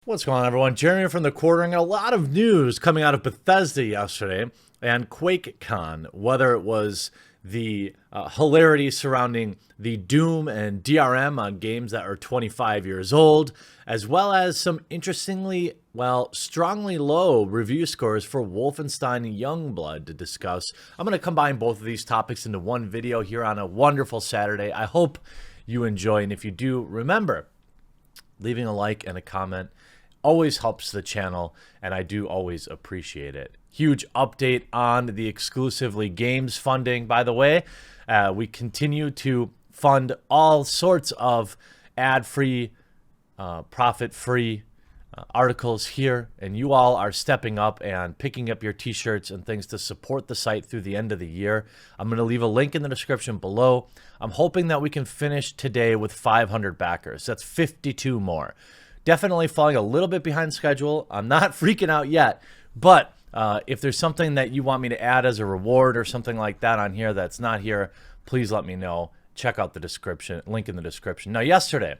What's going on, everyone? Jeremy from the Quartering. A lot of news coming out of Bethesda yesterday and QuakeCon, whether it was the hilarity surrounding the Doom and DRM on games that are 25 years old, as well as some interestingly, strongly low review scores for Wolfenstein Youngblood to discuss. I'm going to combine both of these topics into one video here on a wonderful Saturday. I hope you enjoy, and if you do, remember, leaving a like and a comment always helps the channel, and I do always appreciate it. Huge update on the exclusively games funding, by the way. We continue to fund all sorts of ad-free, profit-free articles here, and you all are stepping up and picking up your t-shirts and things to support the site through the end of the year. I'm going to leave a link in the description below. I'm hoping that we can finish today with 500 backers. That's 52 more. Definitely falling a little bit behind schedule. I'm not freaking out yet, but if there's something that you want me to add as a reward or something like that on here that's not here, please let me know. Check out the description, link in the description. Now, yesterday,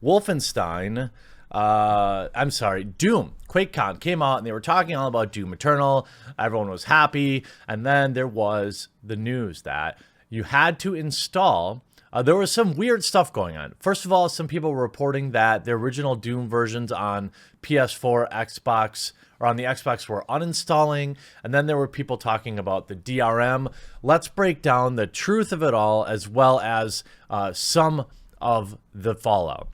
Wolfenstein, Doom, QuakeCon came out and they were talking all about Doom Eternal. Everyone was happy. And then there was the news that you had to install. There was some weird stuff going on. First of all, some people were reporting that the original Doom versions on PS4, Xbox, or on the Xbox were uninstalling. And then there were people talking about the DRM. Let's break down the truth of it all, as well as some of the fallout.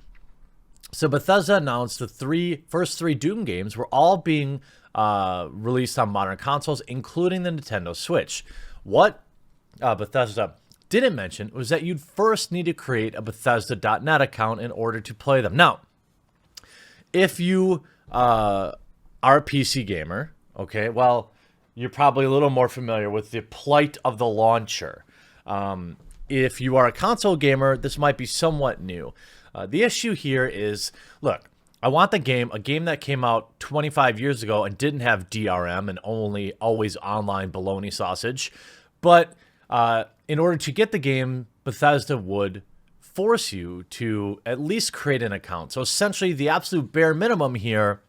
So Bethesda announced the first three Doom games were all being released on modern consoles, including the Nintendo Switch. What Bethesda didn't mention was that you'd first need to create a Bethesda.net account in order to play them. Now, if you are a PC gamer, okay, well, you're probably a little more familiar with the plight of the launcher. If you are a console gamer, this might be somewhat new. The issue here is, look, I want a game that came out 25 years ago and didn't have DRM and only always online baloney sausage, but in order to get the game, Bethesda would force you to at least create an account. So essentially, the absolute bare minimum here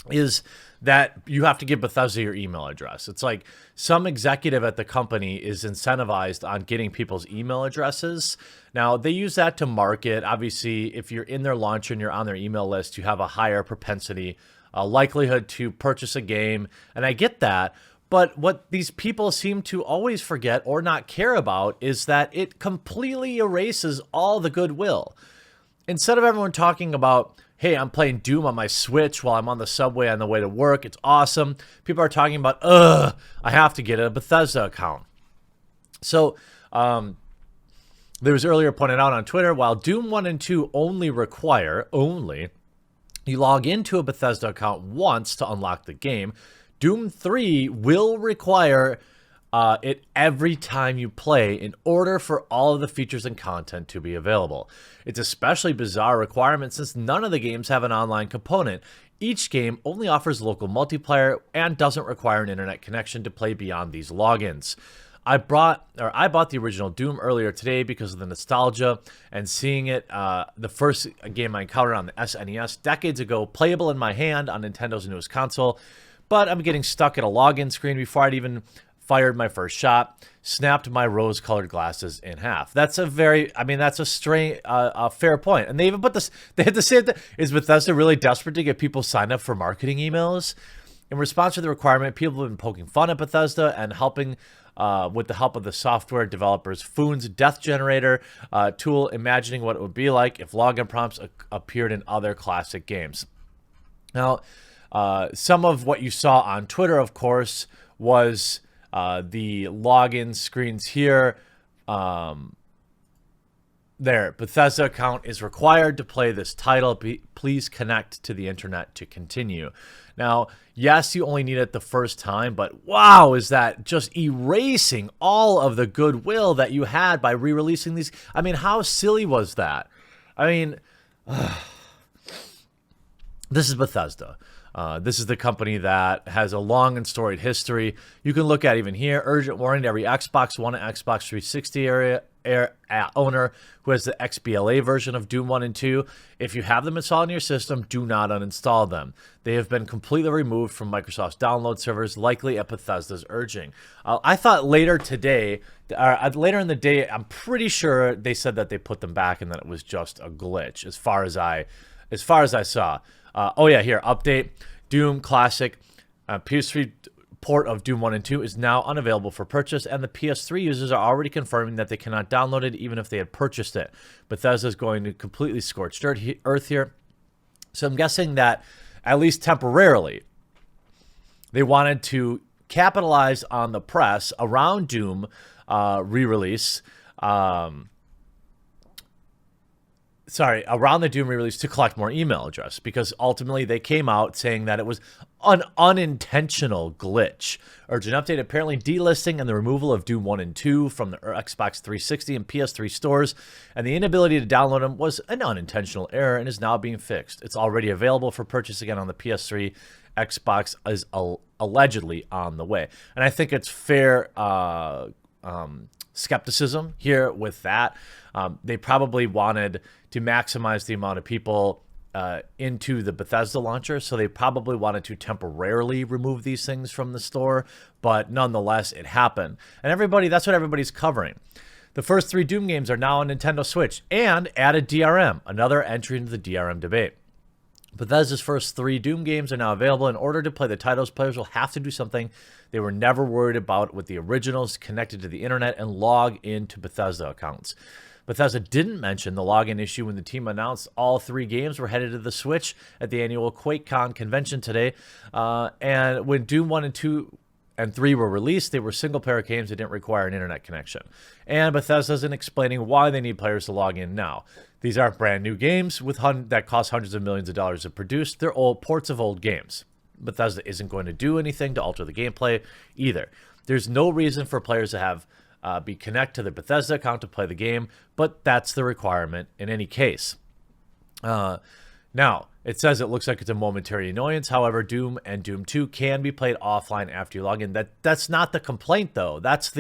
is that you have to give Bethesda your email address. It's like some executive at the company is incentivized on getting people's email addresses. Now, they use that to market. Obviously, if you're in their launcher and you're on their email list, you have a higher propensity, likelihood to purchase a game. And I get that. But what these people seem to always forget or not care about is that it completely erases all the goodwill. Instead of everyone talking about, hey, I'm playing Doom on my Switch while I'm on the subway on the way to work, it's awesome, people are talking about, I have to get a Bethesda account. So there was earlier pointed out on Twitter, while Doom 1 and 2 only require, you log into a Bethesda account once to unlock the game, Doom 3 will require it every time you play in order for all of the features and content to be available. It's especially bizarre requirement since none of the games have an online component. Each game only offers local multiplayer and doesn't require an internet connection to play beyond these logins. I bought the original Doom earlier today because of the nostalgia and seeing it, the first game I encountered on the SNES decades ago, playable in my hand on Nintendo's newest console. But I'm getting stuck at a login screen before I'd even fired my first shot, snapped my rose-colored glasses in half. That's a fair point. And they even put this, they had to say that, is Bethesda really desperate to get people signed up for marketing emails? In response to the requirement, people have been poking fun at Bethesda and helping with the help of the software developers Foon's Death Generator tool, imagining what it would be like if login prompts appeared in other classic games. Now, some of what you saw on Twitter, of course, was the login screens here. There, Bethesda account is required to play this title. Please connect to the internet to continue. Now, yes, you only need it the first time, but wow, is that just erasing all of the goodwill that you had by re-releasing these? I mean, how silly was that? I mean, This is Bethesda. This is the company that has a long and storied history. You can look at even here, urgent warning to every Xbox One and Xbox 360 owner who has the XBLA version of Doom 1 and 2. If you have them installed in your system, do not uninstall them. They have been completely removed from Microsoft's download servers, likely at Bethesda's urging. I thought later today, later in the day, I'm pretty sure they said that they put them back and that it was just a glitch, as far as I saw. Oh yeah, here, update. Doom Classic PS3 port of Doom 1 and 2 is now unavailable for purchase, and the PS3 users are already confirming that they cannot download it even if they had purchased it. Bethesda is going to completely scorched earth here. So I'm guessing that, at least temporarily, they wanted to capitalize on the press around Doom re-release. Around the Doom re-release to collect more email address, because ultimately they came out saying that it was an unintentional glitch. Urgent update, apparently delisting and the removal of Doom 1 and 2 from the Xbox 360 and PS3 stores, and the inability to download them was an unintentional error and is now being fixed. It's already available for purchase again on the PS3. Xbox is allegedly on the way. And I think it's fair skepticism here with that. They probably wanted to maximize the amount of people into the Bethesda launcher, so they probably wanted to temporarily remove these things from the store, but nonetheless, it happened. And that's what everybody's covering. The first 3 Doom games are now on Nintendo Switch and added DRM, another entry into the DRM debate. Bethesda's first 3 Doom games are now available. In order to play the titles, players will have to do something they were never worried about with the originals, connected to the internet and log into Bethesda accounts. Bethesda didn't mention the login issue when the team announced all 3 games were headed to the Switch at the annual QuakeCon convention today. And when Doom 1 and 2 and 3 were released, they were single-player games that didn't require an internet connection. And Bethesda isn't explaining why they need players to log in now. These aren't brand new games that cost hundreds of millions of dollars to produce. They're old ports of old games. Bethesda isn't going to do anything to alter the gameplay either. There's no reason for players to have be connect to the Bethesda account to play the game, but that's the requirement in any case. Now, it says it looks like it's a momentary annoyance. However, Doom and Doom 2 can be played offline after you log in. That's not the complaint, though. That's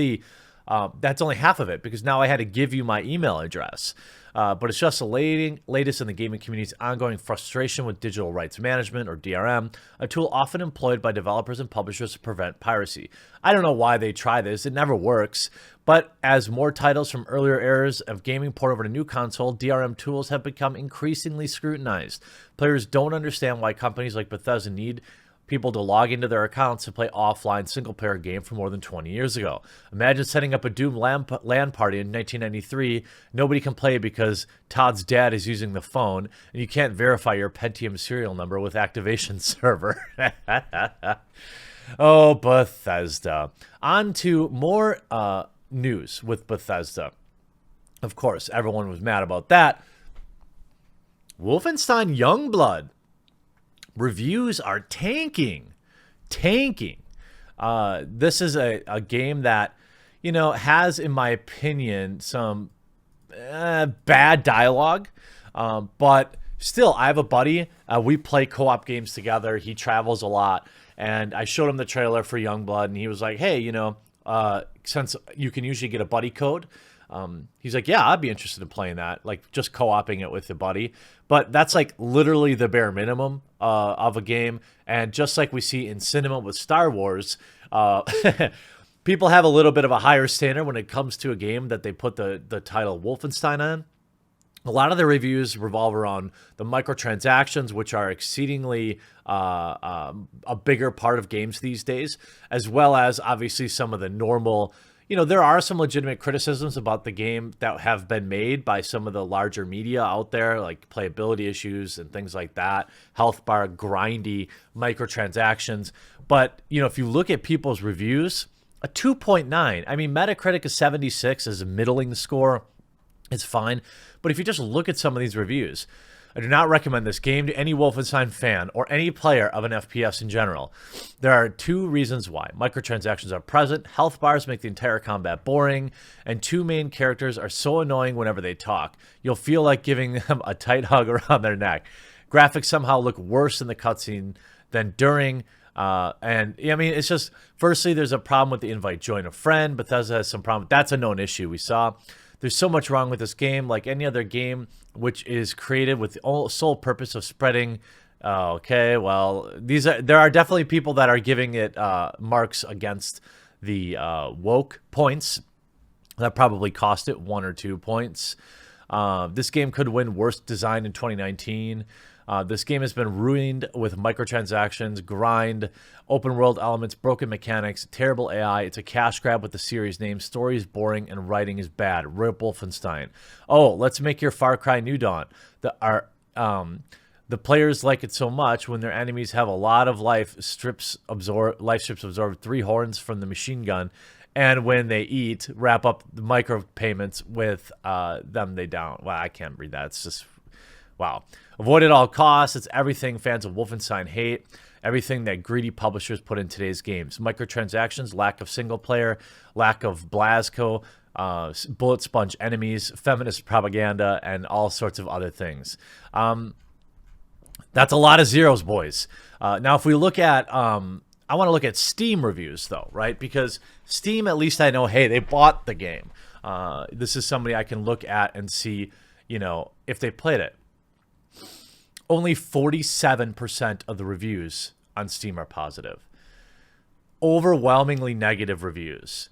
only half of it, because now I had to give you my email address. But it's just the latest in the gaming community's ongoing frustration with digital rights management, or DRM, a tool often employed by developers and publishers to prevent piracy. I don't know why they try this. It never works. But as more titles from earlier eras of gaming port over to new console, DRM tools have become increasingly scrutinized. Players don't understand why companies like Bethesda need people to log into their accounts to play offline single-player game from more than 20 years ago. Imagine setting up a Doom LAN party in 1993. Nobody can play because Todd's dad is using the phone, and you can't verify your Pentium serial number with activation server. Oh, Bethesda. On to more news with Bethesda. Of course, everyone was mad about that. Wolfenstein Youngblood. Reviews are tanking. This is a game that, has, in my opinion, some bad dialogue. But still, I have a buddy. We play co-op games together. He travels a lot. And I showed him the trailer for Youngblood, and he was like, hey, since you can usually get a buddy code, he's like, yeah, I'd be interested in playing that, like just co-oping it with a buddy. But that's like literally the bare minimum of a game. And just like we see in cinema with Star Wars, people have a little bit of a higher standard when it comes to a game that they put the title Wolfenstein on. A lot of the reviews revolve around the microtransactions, which are exceedingly a bigger part of games these days, as well as obviously some of the normal. There are some legitimate criticisms about the game that have been made by some of the larger media out there, like playability issues and things like that, health bar, grindy microtransactions. But, if you look at people's reviews, a 2.9. I mean, Metacritic is 76 is a middling score. It's fine. But if you just look at some of these reviews, I do not recommend this game to any Wolfenstein fan or any player of an FPS in general. There are 2 reasons why. Microtransactions are present, health bars make the entire combat boring, and 2 main characters are so annoying whenever they talk. You'll feel like giving them a tight hug around their neck. Graphics somehow look worse in the cutscene than during. And I mean, it's just, firstly, there's a problem with the invite join a friend. Bethesda has some problem. That's a known issue we saw. There's so much wrong with this game, like any other game, which is created with the sole purpose of spreading. Okay, well, there are definitely people that are giving it marks against the woke points. That probably cost it 1 or 2 points. This game could win worst design in 2019. This game has been ruined with microtransactions, grind, open world elements, broken mechanics, terrible AI. It's a cash grab with the series name. Story is boring and writing is bad. Rip Wolfenstein. Oh, let's make your Far Cry New Dawn. The players like it so much when their enemies have a lot of life strips absorb 3 horns from the machine gun, and when they eat, wrap up the micropayments with them they down. Well, I can't read that. It's just wow. Avoid at all costs. It's everything fans of Wolfenstein hate. Everything that greedy publishers put in today's games. Microtransactions, lack of single player, lack of Blasco, bullet sponge enemies, feminist propaganda, and all sorts of other things. That's a lot of zeros, boys. Now, if we look at, I want to look at Steam reviews, though, right? Because Steam, at least I know, hey, they bought the game. This is somebody I can look at and see, you know, if they played it. Only 47% of the reviews on Steam are positive. Overwhelmingly negative reviews.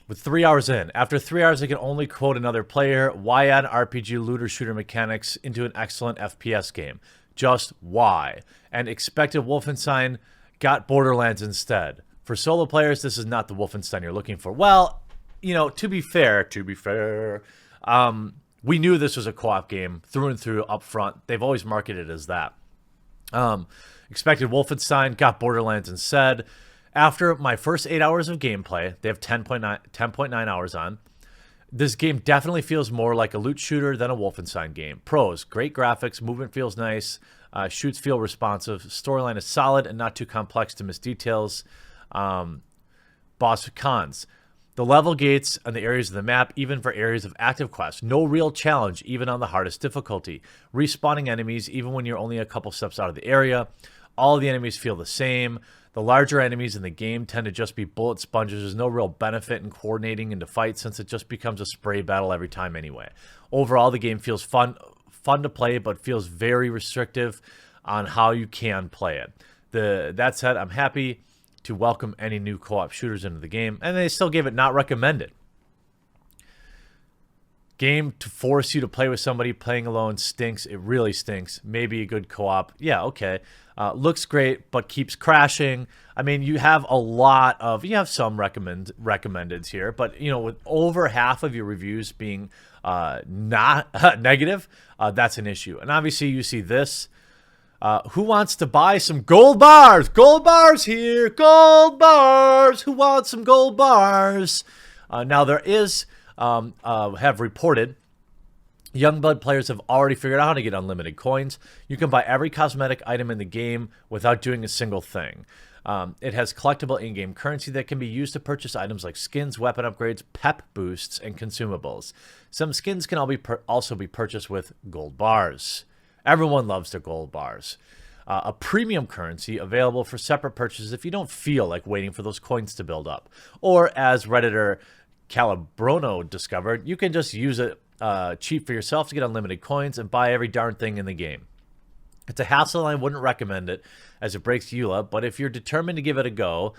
With 3 hours in. After 3 hours, I can only quote another player. Why add RPG looter shooter mechanics into an excellent FPS game? Just why? And expected Wolfenstein, got Borderlands instead. For solo players, this is not the Wolfenstein you're looking for. Well, you know, to be fair, we knew this was a co-op game through and through up front. They've always marketed it as that. Expected Wolfenstein, got Borderlands instead. After my first 8 hours of gameplay, they have 10.9 hours on. This game definitely feels more like a loot shooter than a Wolfenstein game. Pros, great graphics, movement feels nice, shoots feel responsive, storyline is solid and not too complex to miss details. Boss cons. The level gates and the areas of the map, even for areas of active quests. No real challenge, even on the hardest difficulty. Respawning enemies, even when you're only a couple steps out of the area. All the enemies feel the same. The larger enemies in the game tend to just be bullet sponges. There's no real benefit in coordinating into fights since it just becomes a spray battle every time anyway. Overall, the game feels fun to play, but feels very restrictive on how you can play it. That said, I'm happy to welcome any new co-op shooters into the game, and they still gave it not recommended. Game to force you to play with somebody. Playing alone stinks. It really stinks. Maybe a good co-op. Yeah, okay. Looks great, but keeps crashing. I mean, you have some recommendeds here, but you know, with over half of your reviews being not negative, that's an issue. And obviously, you see this. Who wants to buy some gold bars? Gold bars here. Gold bars. Who wants some gold bars? Now there is. Have reported Youngblood players have already figured out how to get unlimited coins. You can buy every cosmetic item in the game without doing a single thing. It has collectible in-game currency that can be used to purchase items like skins, weapon upgrades, pep boosts, and consumables. Some skins can also be purchased with gold bars. Everyone loves their gold bars. A premium currency available for separate purchases if you don't feel like waiting for those coins to build up. Or as Redditor Calabrono discovered, you can just use it cheap for yourself to get unlimited coins and buy every darn thing in the game. It's a hassle and I wouldn't recommend it as it breaks EULA, but if you're determined to give it a go,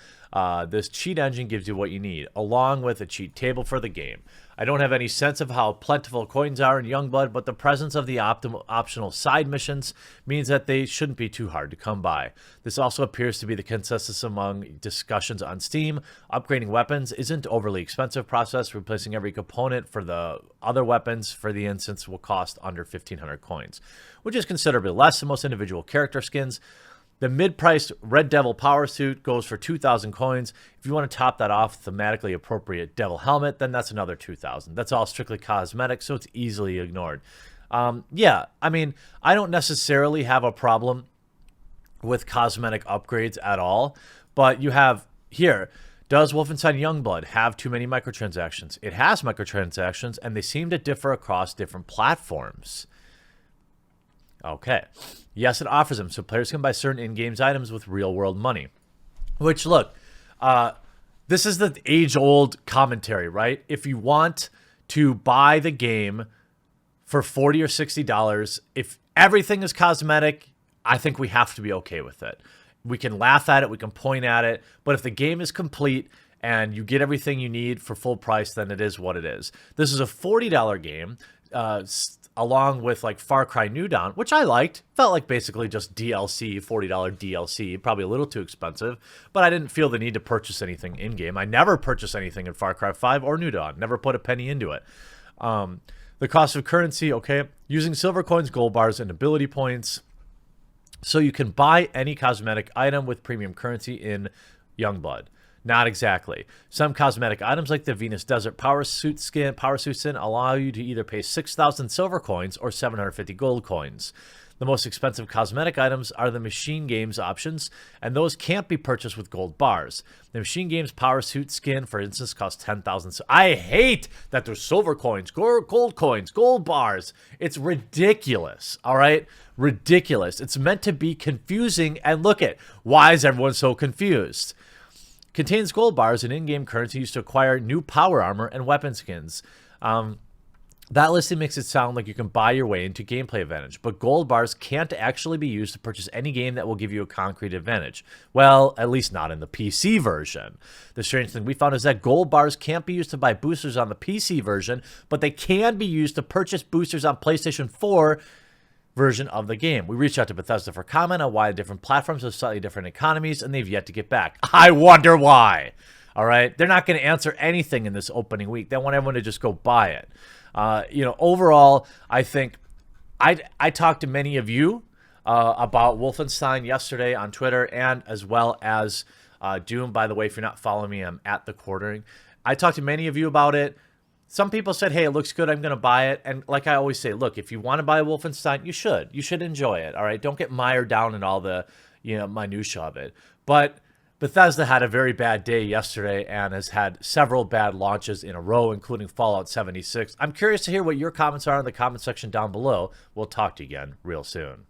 this cheat engine gives you what you need, along with a cheat table for the game. I don't have any sense of how plentiful coins are in Youngblood, but the presence of the optional side missions means that they shouldn't be too hard to come by. This also appears to be the consensus among discussions on Steam. Upgrading weapons isn't an overly expensive process. Replacing every component for the other weapons for the instance will cost under 1,500 coins, which is considerably less than most individual character skins. The mid-priced Red Devil power suit goes for 2,000 coins. If you want to top that off thematically appropriate Devil helmet, then that's another 2,000. That's all strictly cosmetic, so it's easily ignored. Yeah, I mean, I don't necessarily have a problem with cosmetic upgrades at all, but you have here, does Wolfenstein Youngblood have too many microtransactions? It has microtransactions, and they seem to differ across different platforms. Okay. Yes, it offers them, so players can buy certain in-game items with real-world money. Which, look, this is the age-old commentary, right? If you want to buy the game for $40 or $60, if everything is cosmetic, I think we have to be okay with it. We can laugh at it, we can point at it, but if the game is complete and you get everything you need for full price, then it is what it is. This is a $40 game, along with like Far Cry New Dawn, which I liked. Felt like basically just DLC, $40 DLC, probably a little too expensive, but I didn't feel the need to purchase anything in-game. I never purchased anything in Far Cry 5 or New Dawn, never put a penny into it. The cost of currency, okay, using silver coins, gold bars, and ability points. So you can buy any cosmetic item with premium currency in Youngblood. Not exactly. Some cosmetic items like the Venus Desert Power Suit skin allow you to either pay 6,000 silver coins or 750 gold coins. The most expensive cosmetic items are the Machine Games options, and those can't be purchased with gold bars. The Machine Games Power Suit skin, for instance, costs 10,000. I hate that there's silver coins, gold coins, gold bars. It's ridiculous, all right? Ridiculous. It's meant to be confusing, and look at, why is everyone so confused? Contains gold bars and in-game currency used to acquire new power armor and weapon skins. That listing makes it sound like you can buy your way into gameplay advantage, but gold bars can't actually be used to purchase any game that will give you a concrete advantage. Well, at least not in the PC version. The strange thing we found is that gold bars can't be used to buy boosters on the PC version, but they can be used to purchase boosters on PlayStation 4 version of the game. We reached out to Bethesda for comment on why different platforms have slightly different economies, and they've yet to get back. I wonder why. All right, they're not going to answer anything in this opening week. They want everyone to just go buy it. Overall, I think I talked to many of you about Wolfenstein yesterday on Twitter, and as well as Doom. By the way, if you're not following me, I'm at The Quartering. I talked to many of you about it. Some people said, hey, it looks good, I'm going to buy it. And like I always say, look, if you want to buy Wolfenstein, you should. You should enjoy it, all right? Don't get mired down in all the, minutia of it. But Bethesda had a very bad day yesterday and has had several bad launches in a row, including Fallout 76. I'm curious to hear what your comments are in the comment section down below. We'll talk to you again real soon.